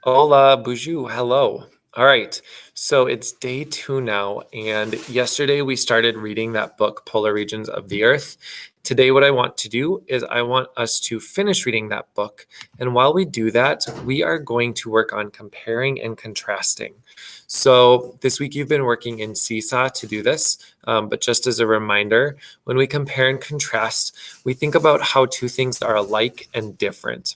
Hola, bonjour, hello. All right, so it's day 2 now, and yesterday we started reading that book, Polar Regions of the Earth. Today, what I want to do is I want us to finish reading that book, and while we do that, we are going to work on comparing and contrasting. So this week you've been working in Seesaw to do this, but just as a reminder, when we compare and contrast, we think about how two things are alike and different.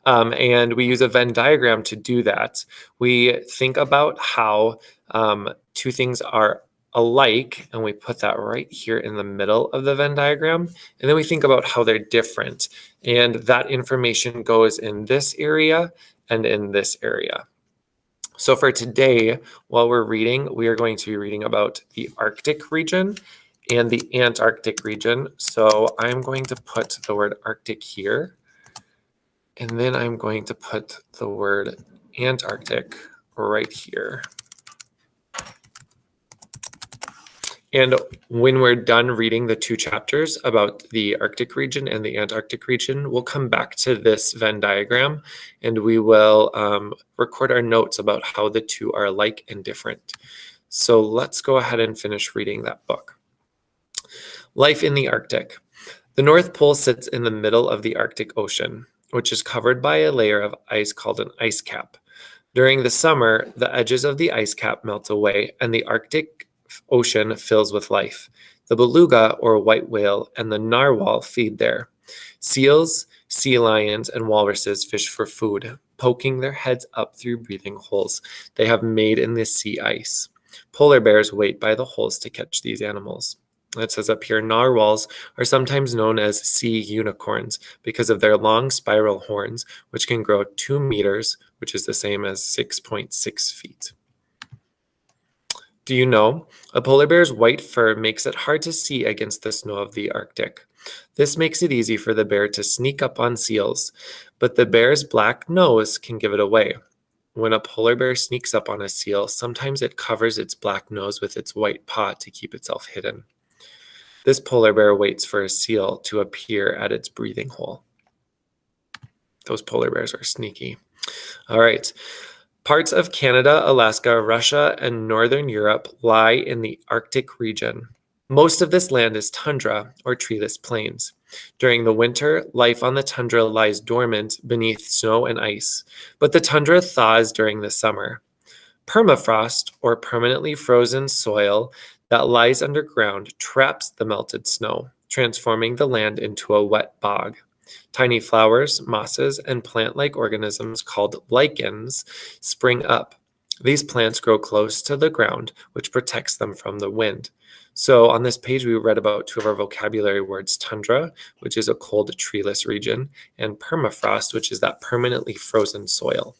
And we use a Venn diagram to do that. We think about how two things are alike, and we put that right here in the middle of the Venn diagram. And then we think about how they're different. And that information goes in this area and in this area. So for today, while we're reading, we are going to be reading about the Arctic region and the Antarctic region. So I'm going to put the word Arctic here. And then I'm going to put the word Antarctic right here. And when we're done reading the two chapters about the Arctic region and the Antarctic region, we'll come back to this Venn diagram and we will record our notes about how the two are alike and different. So let's go ahead and finish reading that book. Life in the Arctic. The North Pole sits in the middle of the Arctic Ocean, which is covered by a layer of ice called an ice cap. During the summer, the edges of the ice cap melt away and the Arctic Ocean fills with life. The beluga, or white whale, and the narwhal feed there. Seals, sea lions, and walruses fish for food, poking their heads up through breathing holes they have made in the sea ice. Polar bears wait by the holes to catch these animals. It says up here, narwhals are sometimes known as sea unicorns because of their long spiral horns, which can grow 2 meters, which is the same as 6.6 feet. Do you know, a polar bear's white fur makes it hard to see against the snow of the Arctic. This makes it easy for the bear to sneak up on seals, but the bear's black nose can give it away. When a polar bear sneaks up on a seal, sometimes it covers its black nose with its white paw to keep itself hidden. This polar bear waits for a seal to appear at its breathing hole. Those polar bears are sneaky. All right. Parts of Canada, Alaska, Russia, and Northern Europe lie in the Arctic region. Most of this land is tundra, or treeless plains. During the winter, life on the tundra lies dormant beneath snow and ice, but the tundra thaws during the summer. Permafrost, or permanently frozen soil that lies underground, traps the melted snow, transforming the land into a wet bog. Tiny flowers, mosses, and plant-like organisms called lichens spring up. These plants grow close to the ground, which protects them from the wind. So on this page, we read about two of our vocabulary words, tundra, which is a cold treeless region, and permafrost, which is that permanently frozen soil.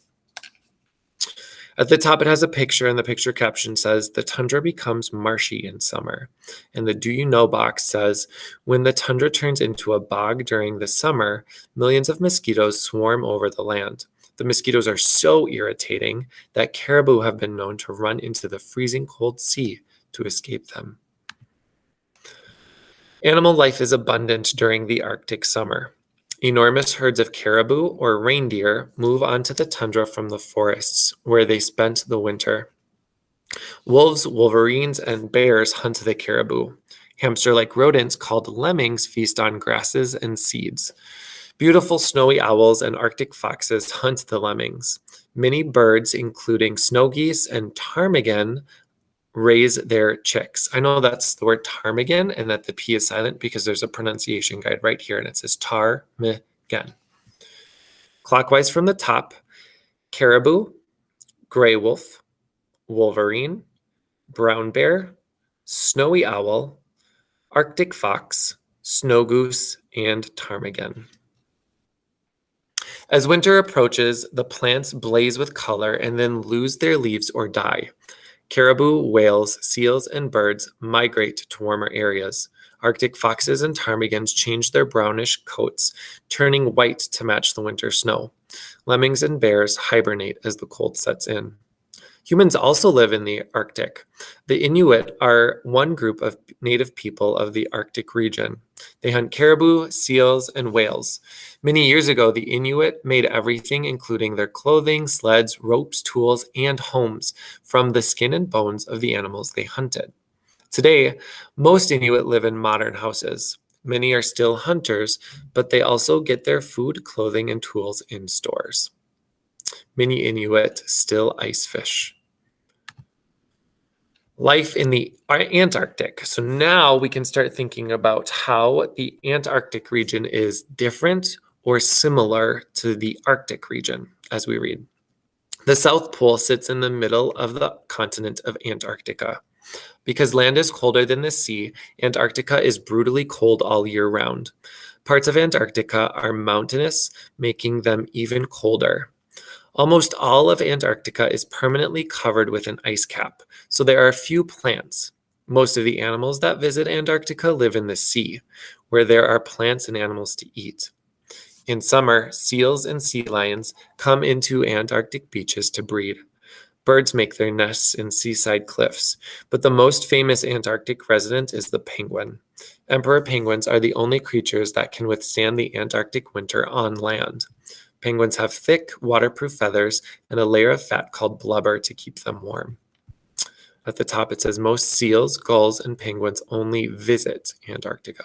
At the top, it has a picture, and the picture caption says, "The tundra becomes marshy in summer." And the "Do you know" box says, "When the tundra turns into a bog during the summer, millions of mosquitoes swarm over the land. The mosquitoes are so irritating that caribou have been known to run into the freezing cold sea to escape them." Animal life is abundant during the Arctic summer. Enormous herds of caribou or reindeer move onto the tundra from the forests, where they spent the winter. Wolves, wolverines, and bears hunt the caribou. Hamster-like rodents called lemmings feast on grasses and seeds. Beautiful snowy owls and Arctic foxes hunt the lemmings. Many birds, including snow geese and ptarmigan, raise their chicks. I know that's the word ptarmigan and that the P is silent because there's a pronunciation guide right here and it says ptarmigan. Clockwise from the top, caribou, gray wolf, wolverine, brown bear, snowy owl, Arctic fox, snow goose, and ptarmigan. As winter approaches, the plants blaze with color and then lose their leaves or die. Caribou, whales, seals, and birds migrate to warmer areas. Arctic foxes and ptarmigans change their brownish coats, turning white to match the winter snow. Lemmings and bears hibernate as the cold sets in. Humans also live in the Arctic. The Inuit are one group of native people of the Arctic region. They hunt caribou, seals, and whales. Many years ago, the Inuit made everything, including their clothing, sleds, ropes, tools, and homes, from the skin and bones of the animals they hunted. Today, most Inuit live in modern houses. Many are still hunters, but they also get their food, clothing, and tools in stores. Many Inuit still ice fish. Life in the Antarctic. So now we can start thinking about how the Antarctic region is different or similar to the Arctic region as we read. The South Pole sits in the middle of the continent of Antarctica. Because land is colder than the sea, Antarctica is brutally cold all year round. Parts of Antarctica are mountainous, making them even colder. Almost all of Antarctica is permanently covered with an ice cap, so there are few plants. Most of the animals that visit Antarctica live in the sea, where there are plants and animals to eat. In summer, seals and sea lions come into Antarctic beaches to breed. Birds make their nests in seaside cliffs, but the most famous Antarctic resident is the penguin. Emperor penguins are the only creatures that can withstand the Antarctic winter on land. Penguins have thick, waterproof feathers and a layer of fat called blubber to keep them warm. At the top, it says most seals, gulls, and penguins only visit Antarctica.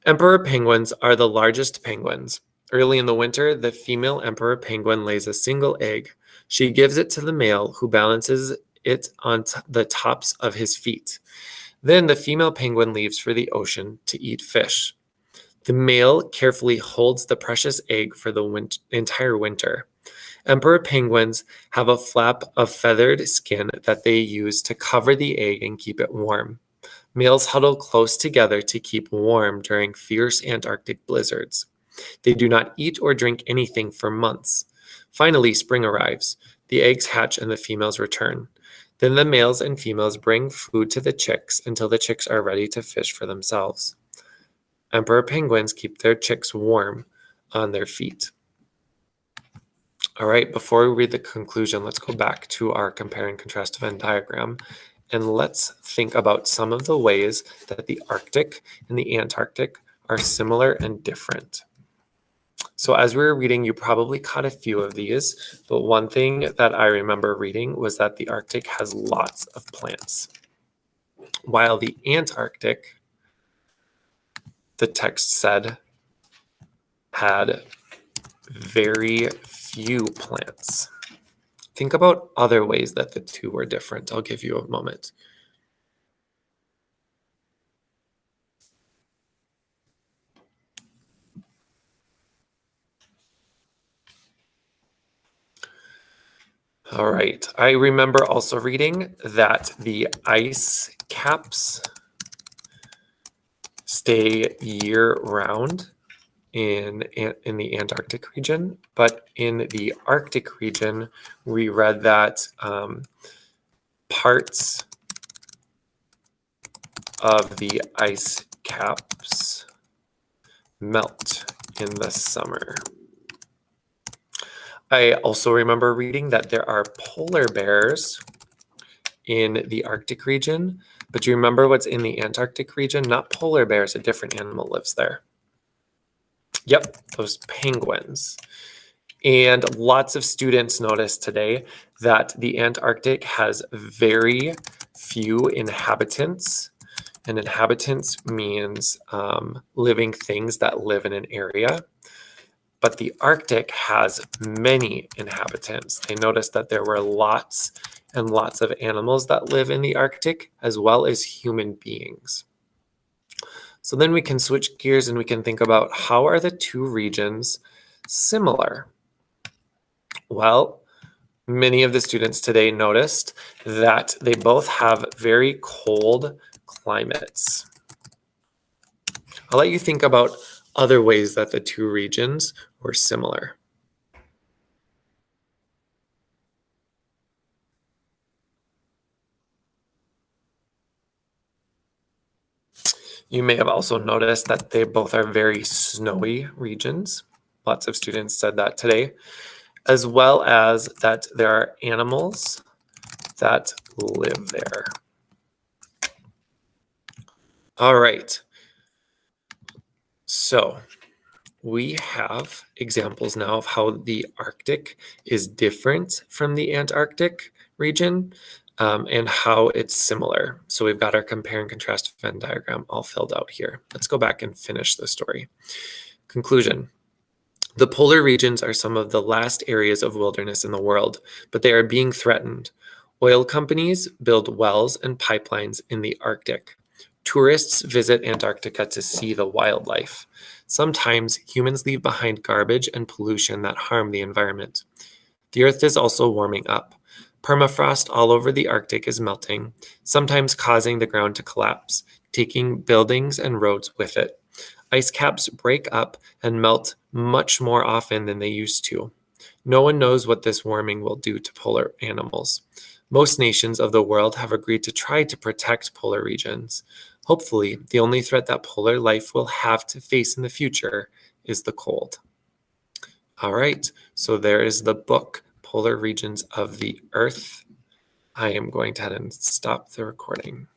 Emperor penguins are the largest penguins. Early in the winter, the female emperor penguin lays a single egg. She gives it to the male, who balances it on the tops of his feet. Then the female penguin leaves for the ocean to eat fish. The male carefully holds the precious egg for the entire winter. Emperor penguins have a flap of feathered skin that they use to cover the egg and keep it warm. Males huddle close together to keep warm during fierce Antarctic blizzards. They do not eat or drink anything for months. Finally, spring arrives. The eggs hatch and the females return. Then the males and females bring food to the chicks until the chicks are ready to fish for themselves. Emperor penguins keep their chicks warm on their feet. All right, before we read the conclusion, let's go back to our compare and contrast Venn diagram, and let's think about some of the ways that the Arctic and the Antarctic are similar and different. So as we were reading, you probably caught a few of these, but one thing that I remember reading was that the Arctic has lots of plants, while the Antarctic, the text said, had very few plants. Think about other ways that the two were different. I'll give you a moment. All right. I remember also reading that the ice caps stay year-round in the Antarctic region, but in the Arctic region, we read that parts of the ice caps melt in the summer. I also remember reading that there are polar bears in the Arctic region, but do you remember what's in the Antarctic region? Not polar bears, a different animal lives there. Yep, those penguins. And lots of students noticed today that the Antarctic has very few inhabitants. And inhabitants means living things that live in an area. But the Arctic has many inhabitants. They noticed that there were lots and lots of animals that live in the Arctic, as well as human beings. So then we can switch gears and we can think about, how are the two regions similar? Well, many of the students today noticed that they both have very cold climates. I'll let you think about other ways that the two regions were similar. You may have also noticed that they both are very snowy regions. Lots of students said that today. as well as that there are animals that live there. All right. So we have examples now of how the Arctic is different from the Antarctic region and how it's similar. So we've got our compare and contrast Venn diagram all filled out here. Let's go back and finish the story. Conclusion. The polar regions are some of the last areas of wilderness in the world, but they are being threatened. Oil companies build wells and pipelines in the Arctic. Tourists visit Antarctica to see the wildlife. Sometimes humans leave behind garbage and pollution that harm the environment. The Earth is also warming up. Permafrost all over the Arctic is melting, sometimes causing the ground to collapse, taking buildings and roads with it. Ice caps break up and melt much more often than they used to. No one knows what this warming will do to polar animals. Most nations of the world have agreed to try to protect polar regions. Hopefully, the only threat that polar life will have to face in the future is the cold. All right, so there is the book, Polar Regions of the Earth. I am going to head and stop the recording.